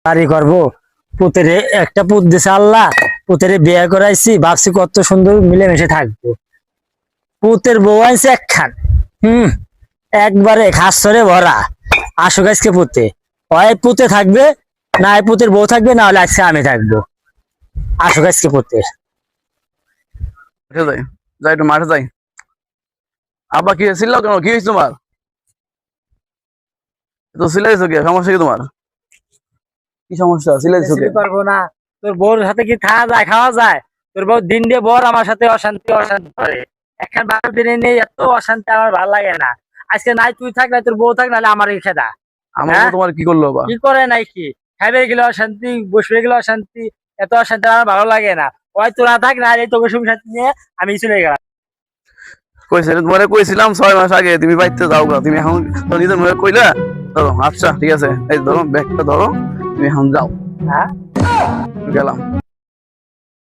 বাড়ি করবো, পুতেরে একটা পুত দিছে আল্লাহ, পুতেরে বিয়ে করাইছি, ভাবছি কত সুন্দর মিলেমিশে থাকবো। পুতের বউ আইছে একখান, একবারে খাসরে ভরা। আসুক আজকে পুতে, হয় পুতে থাকবে, না হয় পুতের বউ থাকবে, না হলে আজকে আমি থাকবো। আসুক আজকে পুতে। যাই যাই একটু মাঠে যাই। আব্বা কি ছিল কেন, কি হয়েছে তোমার? তো সিলাইছো কে, সমস্যা কি তোমার? কি সমস্যা, সিলাইছো কে? পারবো না, তোর বউর সাথে কি খাওয়া যায়, খাওয়া যায়? তোর বউ দিন দিয়ে বর আমার সাথে অশান্তি অশান্তি করে। একখান বারো দিনে নেই, এত অশান্তি আমার ভালো লাগে না। আজকে নাই তুই থাক, না তোর বউ থাক, নাহলে আমার খেদা। আমার হ্যাঁ? তোমার কি করলো বাবা? কি করে নাই কি, খাইবে গেলে অশান্তি, বসবে গেলে অশান্তি, এত অশান্তি আমার ভালো লাগে না। ওই তোরা থাক, না তোকে সুখ শান্তি নিয়ে আমি চলে গেলাম। কইছিল তোমারে, কইছিলাম 6 মাস আগে তুমি বাইতে যাও গা, তুমি এখন তো নিজের মুখে কইলা। ধরো, আচ্ছা ঠিক আছে, এই ধরো ব্যাগটা ধরো, তুমি এখন যাও। হ্যাঁ, গেলাম।